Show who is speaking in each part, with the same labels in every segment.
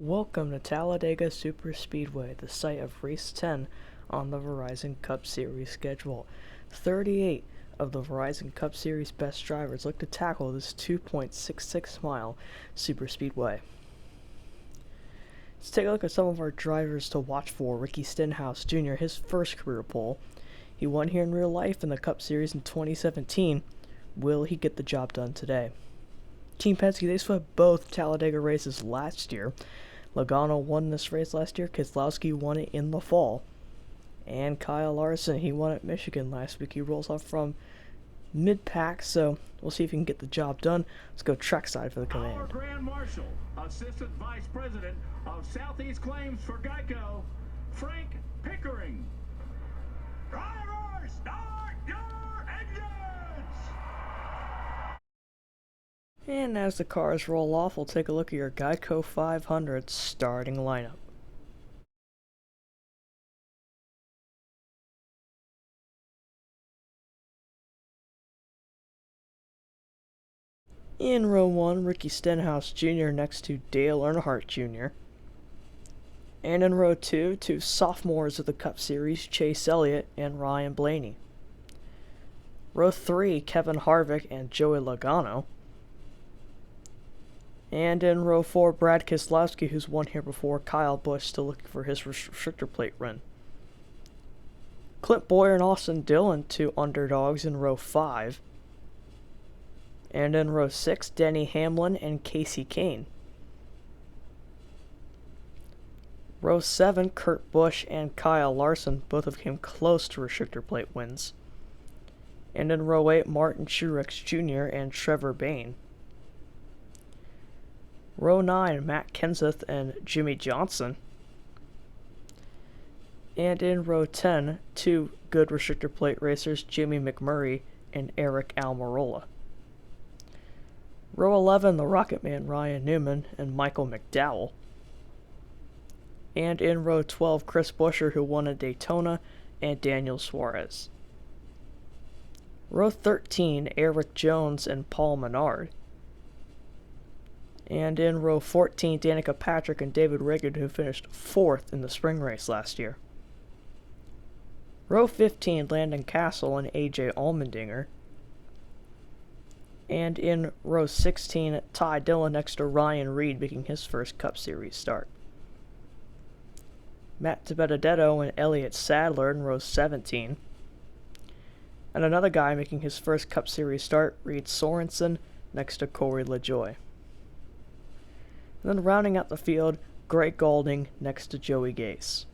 Speaker 1: Welcome to Talladega Superspeedway, the site of Race 10 on the Verizon Cup Series schedule. 38 of the Verizon Cup Series best drivers look to tackle this 2.66-mile superspeedway. Let's take a look at some of our drivers to watch for. Ricky Stenhouse Jr., his first career pole. He won here in real life in the Cup Series in 2017. Will he get the job done today? Team Penske, they swept both Talladega races last year. Logano won this race last year. Keselowski won it in the fall. And Kyle Larson, he won at Michigan last week. He rolls off from mid-pack, so we'll see if he can get the job done. Let's go trackside for the command.
Speaker 2: Our Grand Marshal, Assistant Vice President of Southeast Claims for Geico, Frank Pickering. Drivers, start your engines!
Speaker 1: And as the cars roll off, we'll take a look at your Geico 500 starting lineup. In row 1, Ricky Stenhouse Jr. next to Dale Earnhardt Jr. And in row 2, two sophomores of the Cup Series, Chase Elliott and Ryan Blaney. Row 3, Kevin Harvick and Joey Logano. And in row 4, Brad Keselowski, who's won here before. Kyle Busch still looking for his restrictor plate run. Clint Bowyer and Austin Dillon, two underdogs in row 5. And in row 6, Denny Hamlin and Kasey Kahne. Row 7, Kurt Busch and Kyle Larson, both of came close to restrictor plate wins. And in row 8, Martin Truex Jr. and Trevor Bayne. Row 9, Matt Kenseth and Jimmy Johnson. And in row 10, two good restrictor plate racers, Jimmy McMurray and Eric Almirola. Row 11, the Rocket Man Ryan Newman and Michael McDowell. And in row 12, Chris Buescher, who won at Daytona, and Daniel Suarez. Row 13, Eric Jones and Paul Menard. And in row 14, Danica Patrick and David Reagan, who finished 4th in the spring race last year. Row 15, Landon Castle and AJ Allmendinger. And in row 16, Ty Dillon next to Ryan Reed, making his first Cup Series start. Matt DiBenedetto and Elliot Sadler in row 17. And another guy making his first Cup Series start, Reed Sorenson, next to Corey LaJoie. And then rounding out the field, Greg Gualding next to Joey Gase.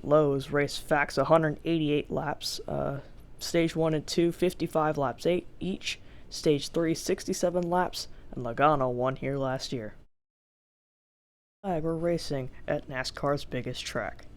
Speaker 1: Lowe's race facts 188 laps. Stage 1 and 2, 55 laps each. Stage 3, 67 laps. And Logano won here last year. We're racing at NASCAR's biggest track.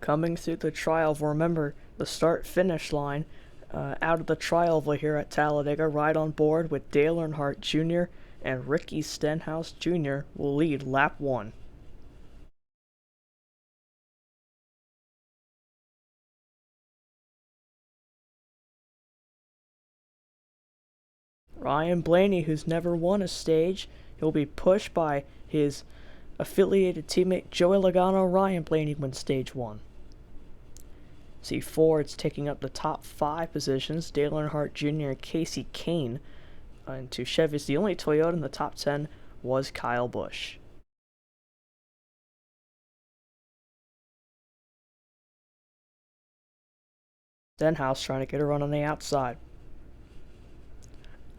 Speaker 1: Coming through the tri-oval, remember the start-finish line out of the tri-oval here at Talladega, right on board with Dale Earnhardt Jr. and Ricky Stenhouse Jr. will lead lap 1. Ryan Blaney, who's never won a stage, he'll be pushed by his affiliated teammate Joey Logano. Ryan Blaney wins stage 1. See Ford's taking up the top 5 positions. Dale Earnhardt Jr. and Kasey Kahne into Chevy's. The only Toyota in the top 10 was Kyle Busch. Stenhouse trying to get a run on the outside.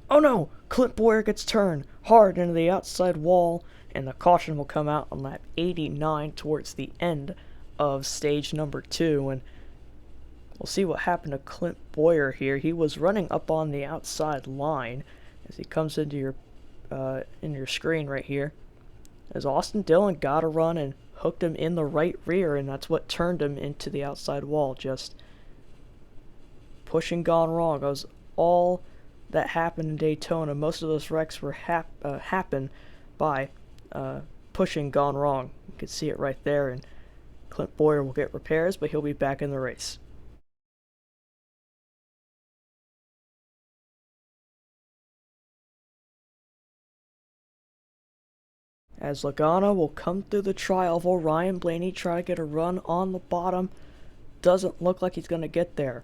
Speaker 1: Oh no! Clint Bowyer gets turned hard into the outside wall, and the caution will come out on lap 89 towards the end of stage number 2. And we'll see what happened to Clint Bowyer here. He was running up on the outside line as he comes into your screen right here. As Austin Dillon got a run and hooked him in the right rear, and that's what turned him into the outside wall. Just pushing gone wrong. That was all that happened in Daytona. Most of those wrecks were happened by pushing gone wrong. You can see it right there, and Clint Bowyer will get repairs, but he'll be back in the race. As Logano will come through the tri-oval, Ryan Blaney try to get a run on the bottom. Doesn't look like he's going to get there.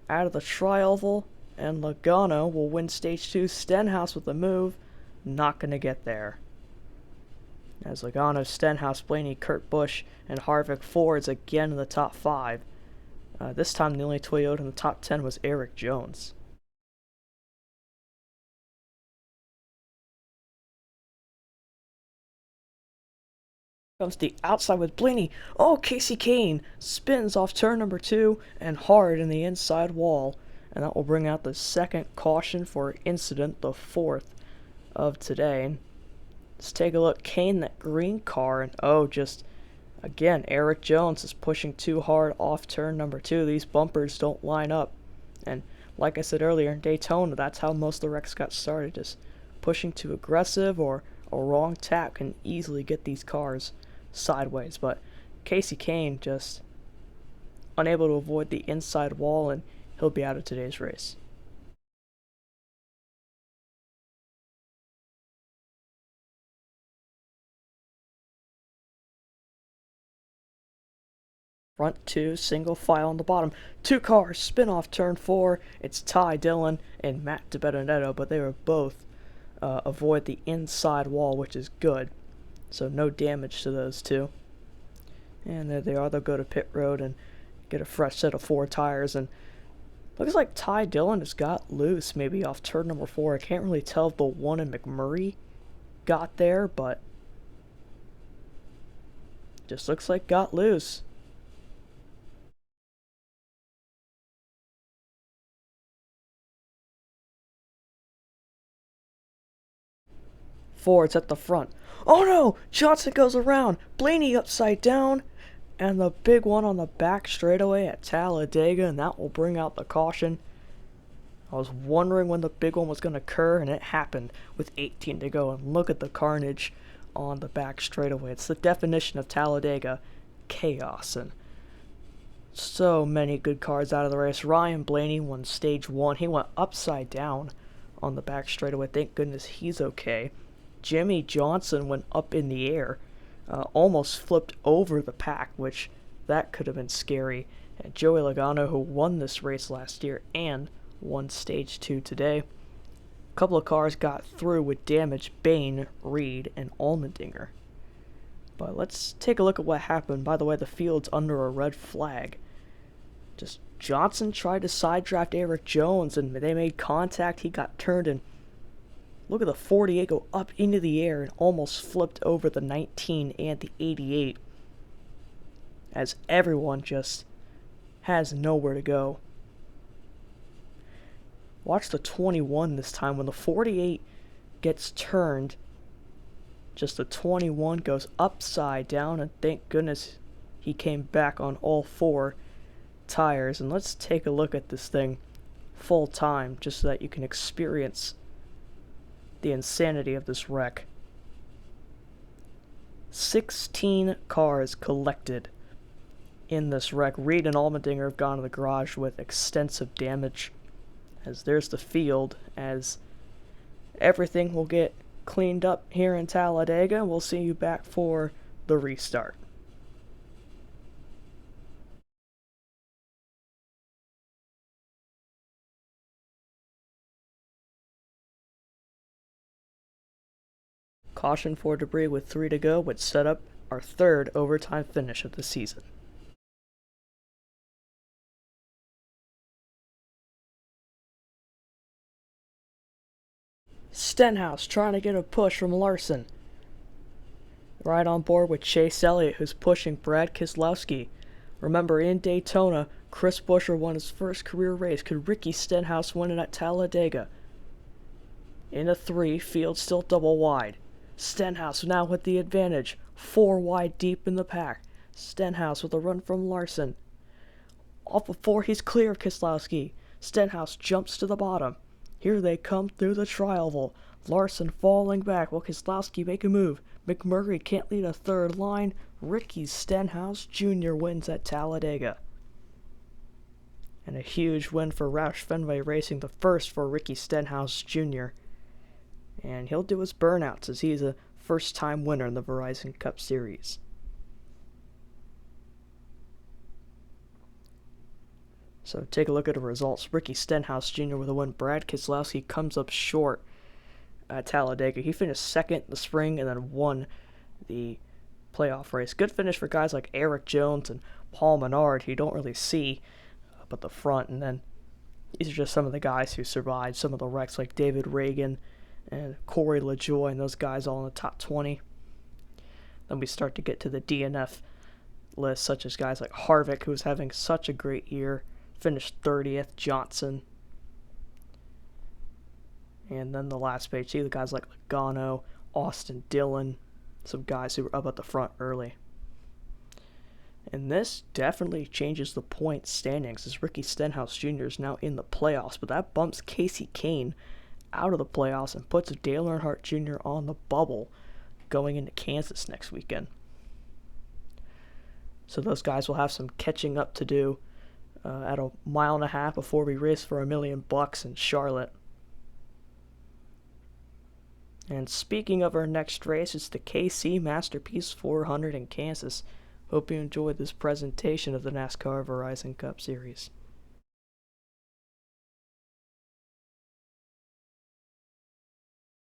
Speaker 1: Out of the tri-oval, and Logano will win stage 2. Stenhouse with the move, not going to get there. As Logano, Stenhouse, Blaney, Kurt Busch, and Harvick Fords again in the top 5. This time the only Toyota in the top 10 was Erik Jones. Comes the outside with Blaney. Oh, Casey Kane spins off turn number 2 and hard in the inside wall. And that will bring out the second caution for incident, the 4th of today. Let's take a look. Kane, that green car, and just again, Erik Jones is pushing too hard off turn number 2. These bumpers don't line up. And like I said earlier, in Daytona, that's how most of the wrecks got started. Just pushing too aggressive, or a wrong tap can easily get these cars sideways. But Casey Kane just unable to avoid the inside wall, and he'll be out of today's race. Front 2, single file on the bottom. 2 cars spin off turn 4. It's Ty Dillon and Matt DiBenedetto, but they were both avoid the inside wall, which is good. So no damage to those two. And there they are. They'll go to pit road and get a fresh set of 4 tires. And looks like Ty Dillon just got loose maybe off turn number 4. I can't really tell if the one in McMurray got there, but just looks like got loose. Ford's at the front. Oh no! Johnson goes around. Blaney upside down. And the big one on the back straightaway at Talladega, and that will bring out the caution. I was wondering when the big one was going to occur, and it happened with 18 to go. And look at the carnage on the back straightaway. It's the definition of Talladega chaos. And so many good cars out of the race. Ryan Blaney won stage 1. He went upside down on the back straightaway. Thank goodness he's okay. Jimmy Johnson went up in the air, almost flipped over the pack, which that could have been scary. And Joey Logano, who won this race last year and won stage 2 today. A couple of cars got through with damage: Bain, Reed, and Allmendinger. But let's take a look at what happened. By the way, the field's under a red flag. Just Johnson tried to side draft Erik Jones, and they made contact. He got turned, and look at the 48 go up into the air and almost flipped over the 19 and the 88. As everyone just has nowhere to go. Watch the 21 this time. When the 48 gets turned, just the 21 goes upside down, and thank goodness he came back on all 4 tires. And let's take a look at this thing full time, just so that you can experience the insanity of this wreck. 16 cars collected in this wreck. Reed and Allmendinger have gone to the garage with extensive damage. As there's the field, as everything will get cleaned up here in Talladega. We'll see you back for the restart. Caution for debris with 3 to go would set up our 3rd overtime finish of the season. Stenhouse trying to get a push from Larson. Right on board with Chase Elliott, who's pushing Brad Keselowski. Remember, in Daytona, Chris Buescher won his first career race. Could Ricky Stenhouse win it at Talladega? In a 3, field still double wide. Stenhouse now with the advantage. 4 wide deep in the pack. Stenhouse with a run from Larson. Off before he's clear of Keselowski. Stenhouse jumps to the bottom. Here they come through the tri-oval. Larson falling back while Keselowski make a move. McMurray can't lead a third line. Ricky Stenhouse Jr. wins at Talladega. And a huge win for Roush Fenway Racing, the first for Ricky Stenhouse Jr. And he'll do his burnouts as he's a first-time winner in the Verizon Cup Series. So take a look at the results. Ricky Stenhouse Jr. with a win. Brad Keselowski comes up short at Talladega. He finished second in the spring and then won the playoff race. Good finish for guys like Eric Jones and Paul Menard, who you don't really see up at the front. And then these are just some of the guys who survived some of the wrecks, like David Reagan and Corey LaJoie, and those guys all in the top 20. Then we start to get to the DNF list, such as guys like Harvick, who was having such a great year, finished 30th, Johnson. And then the last page, see the guys like Logano, Austin Dillon, some guys who were up at the front early. And this definitely changes the point standings, as Ricky Stenhouse Jr. is now in the playoffs, but that bumps Casey Kane out of the playoffs and puts Dale Earnhardt Jr. on the bubble going into Kansas next weekend. So those guys will have some catching up to do at a mile and a half before we race for $1 million in Charlotte. And speaking of our next race, it's the KC Masterpiece 400 in Kansas. Hope you enjoyed this presentation of the NASCAR Verizon Cup Series.